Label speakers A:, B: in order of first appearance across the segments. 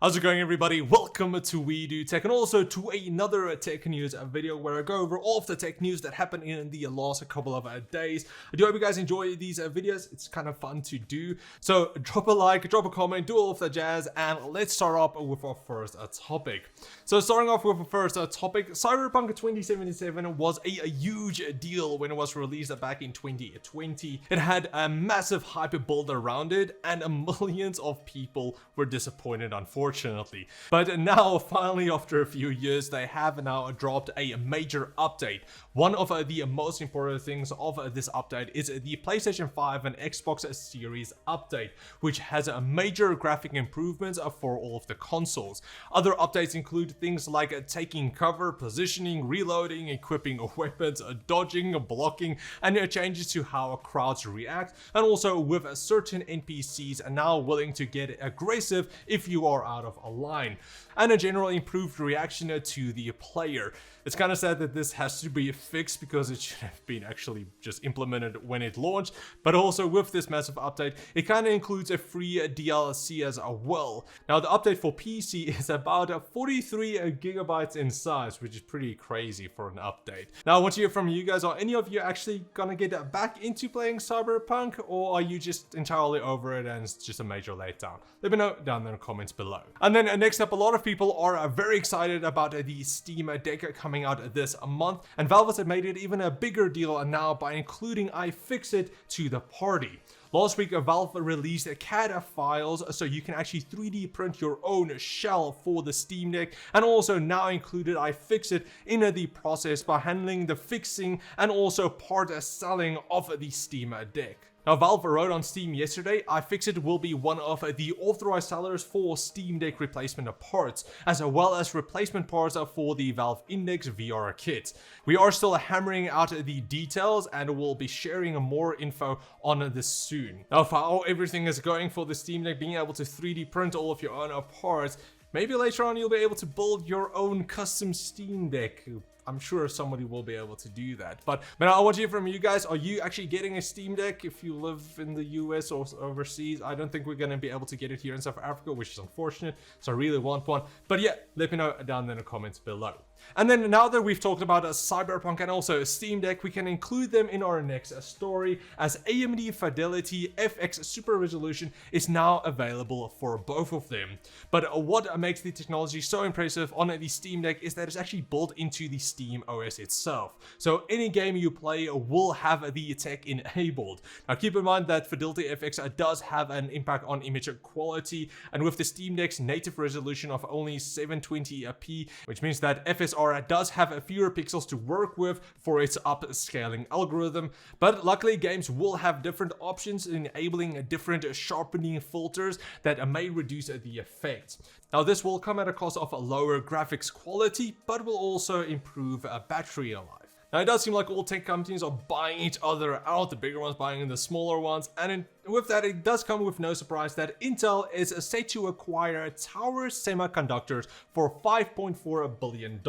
A: How's it going, everybody? Welcome to We Do Tech, and also to another tech news video where I go over all of the tech news that happened in the last couple of days. I do hope you guys enjoy these videos. It's kind of fun to do. So drop a like, drop a comment, do all of that jazz, and let's start off with our first topic. So starting off with the first topic, Cyberpunk 2077 was a huge deal when it was released back in 2020. It had a massive hype built around it, and millions of people were disappointed, unfortunately. But now, finally, after a few years, they have now dropped a major update. One of the most important things of this update is the PlayStation 5 and Xbox Series update, which has major graphic improvements for all of the consoles. Other updates include things like taking cover, positioning, reloading, equipping weapons, dodging, blocking, and changes to how crowds react, and also with certain NPCs are now willing to get aggressive if you are out of a line, and a general improved reaction to the player. It's kind of sad that this has to be fixed because it should have been actually just implemented when it launched, but also with this massive update, it kind of includes a free DLC as well. Now, the update for PC is about 43 gigabytes in size, which is pretty crazy for an update. Now, I want to hear from you guys. Are any of you actually gonna get back into playing Cyberpunk, or are you just entirely over it and it's just a major letdown? Let me know down in the comments below. And then next up, a lot of people are very excited about the Steam Deck coming out this month, and Valve has made it even a bigger deal now by including iFixit to the party. Last week, Valve released CAD files so you can actually 3D print your own shell for the Steam Deck, and also now included iFixit in the process by handling the fixing and also part selling of the Steam Deck. Now, Valve wrote on Steam yesterday, iFixit will be one of the authorized sellers for Steam Deck replacement parts, as well as replacement parts for the Valve Index VR kit. We are still hammering out the details and we'll be sharing more info on this soon. Now, for how everything is going for the Steam Deck, being able to 3D print all of your own parts, maybe later on you'll be able to build your own custom Steam Deck. I'm sure somebody will be able to do that. But I want to hear from you guys. Are you actually getting a Steam Deck if you live in the US or overseas? I don't think we're going to be able to get it here in South Africa, which is unfortunate. So I really want one. But yeah, let me know down in the comments below. And then now that we've talked about Cyberpunk and also Steam Deck, we can include them in our next story, as AMD Fidelity FX Super Resolution is now available for both of them. But what makes the technology so impressive on the Steam Deck is that it's actually built into the SteamOS itself. So any game you play will have the tech enabled. Now keep in mind that Fidelity FX does have an impact on image quality, and with the Steam Deck's native resolution of only 720p, which means that FSR does have fewer pixels to work with for its upscaling algorithm, but luckily games will have different options enabling different sharpening filters that may reduce the effect. Now this will come at a cost of a lower graphics quality, but will also improve battery life. Now, it does seem like all tech companies are buying each other out, the bigger ones buying the smaller ones, and with that, it does come with no surprise that Intel is set to acquire Tower Semiconductors for $5.4 billion.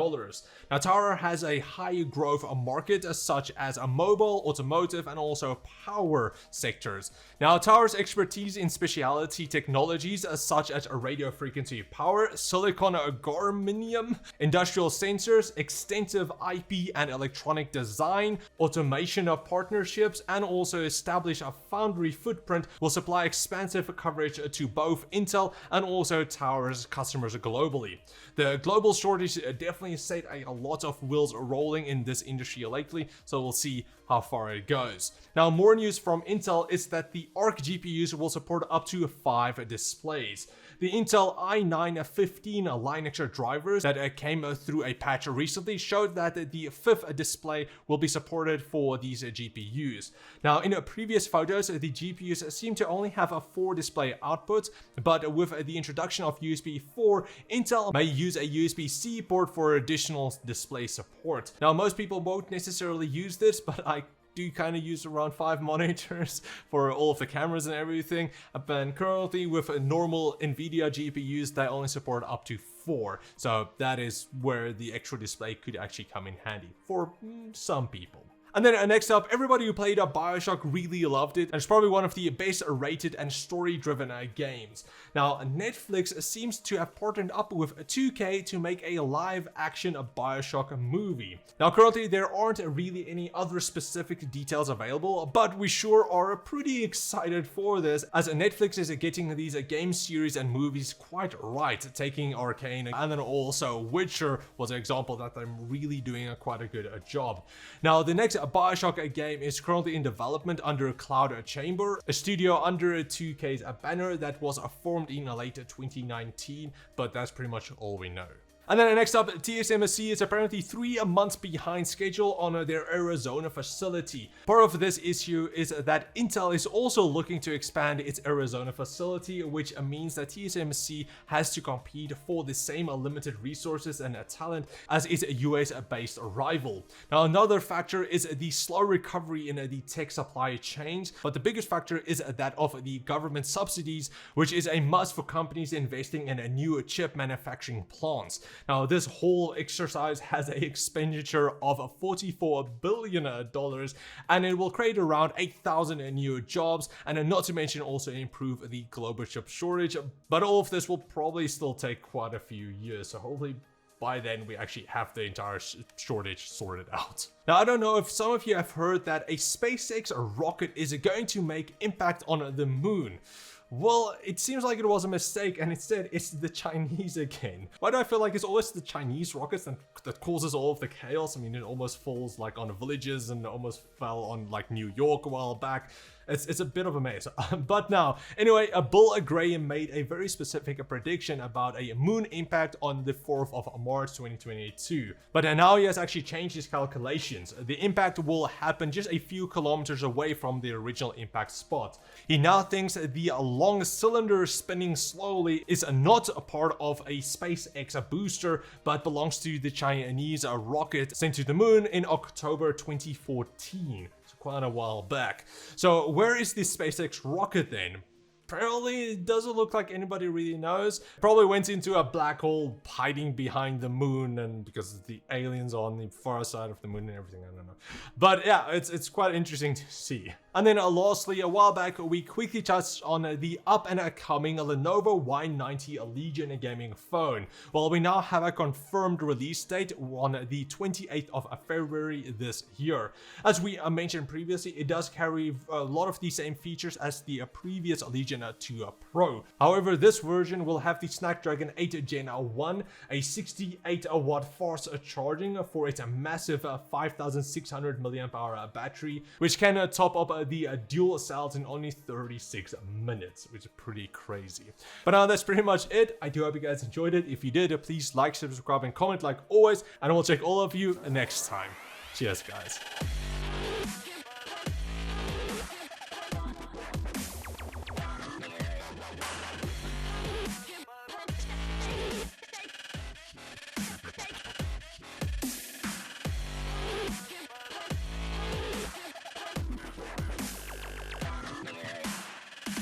A: Now, Tower has a high growth market such as mobile, automotive, and also power sectors. Now, Tower's expertise in specialty technologies such as radio frequency power, silicon germanium, industrial sensors, extensive IP and electronic design, automation of partnerships, and also establish a foundry footprint will supply expansive coverage to both Intel and also Tower's customers globally. The global shortage definitely set a lot of wheels rolling in this industry lately, so we'll see how far it goes. Now, more news from Intel is that the Arc GPUs will support up to 5 displays. The Intel i9-15 Linux drivers that came through a patch recently showed that the 5th display will be supported for these GPUs. Now, in previous photos, the GPUs seem to only have 4 display outputs, but with the introduction of USB 4, Intel may use a USB-C port for additional display support. Now, most people won't necessarily use this, but I do kind of use around 5 monitors for all of the cameras and everything, and currently with normal NVIDIA GPUs they only support up to 4, so that is where the extra display could actually come in handy for some people. And then next up, everybody who played Bioshock really loved it, and it's probably one of the best rated and story-driven games. Now, Netflix seems to have partnered up with 2K to make a live-action Bioshock movie. Now, currently there aren't really any other specific details available, but we sure are pretty excited for this, as Netflix is getting these game series and movies quite right, taking Arcane, and then also Witcher was an example that they're really doing quite a good job. Now, the next Bioshock game is currently in development under Cloud Chamber, a studio under 2K's banner that was formed in late 2019, but that's pretty much all we know. And then next up, TSMC is apparently 3 months behind schedule on their Arizona facility. Part of this issue is that Intel is also looking to expand its Arizona facility, which means that TSMC has to compete for the same limited resources and talent as its US-based rival. Now, another factor is the slow recovery in the tech supply chains, but the biggest factor is that of the government subsidies, which is a must for companies investing in new chip manufacturing plants. Now, this whole exercise has an expenditure of $44 billion, and it will create around 8,000 new jobs, and not to mention also improve the global chip shortage. But all of this will probably still take quite a few years, so hopefully by then we actually have the entire shortage sorted out. Now, I don't know if some of you have heard that a SpaceX rocket is going to make impact on the moon. Well, it seems like it was a mistake, and instead it's the Chinese again. Why do I feel like it's always the Chinese rockets that causes all of the chaos? I mean, it almost falls like on villages and almost fell on like New York a while back. It's a bit of a mess. But now, anyway, Bill Graham made a very specific prediction about a moon impact on the 4th of March 2022. But now he has actually changed his calculations. The impact will happen just a few kilometers away from the original impact spot. He now thinks the long cylinder spinning slowly is not a part of a SpaceX booster, but belongs to the Chinese rocket sent to the moon in October 2014. Quite a while back. So where is this SpaceX rocket then? Apparently, it doesn't look like anybody really knows. Probably went into a black hole hiding behind the moon, and because the aliens are on the far side of the moon and everything, I don't know. But yeah, it's quite interesting to see. And then lastly, a while back, we quickly touched on the up and coming Lenovo Y90 Legion gaming phone. Well, we now have a confirmed release date on the 28th of February this year. As we mentioned previously, it does carry a lot of the same features as the previous Legion 2 Pro. However, this version will have the Snapdragon 8 Gen 1, a 68-watt fast charging for its massive 5,600 mAh battery, which can top up the dual cells in only 36 minutes, which is pretty crazy. But now that's pretty much it. I do hope you guys enjoyed it. If you did, please like, subscribe, and comment like always, and I will check all of you next time. Cheers, guys.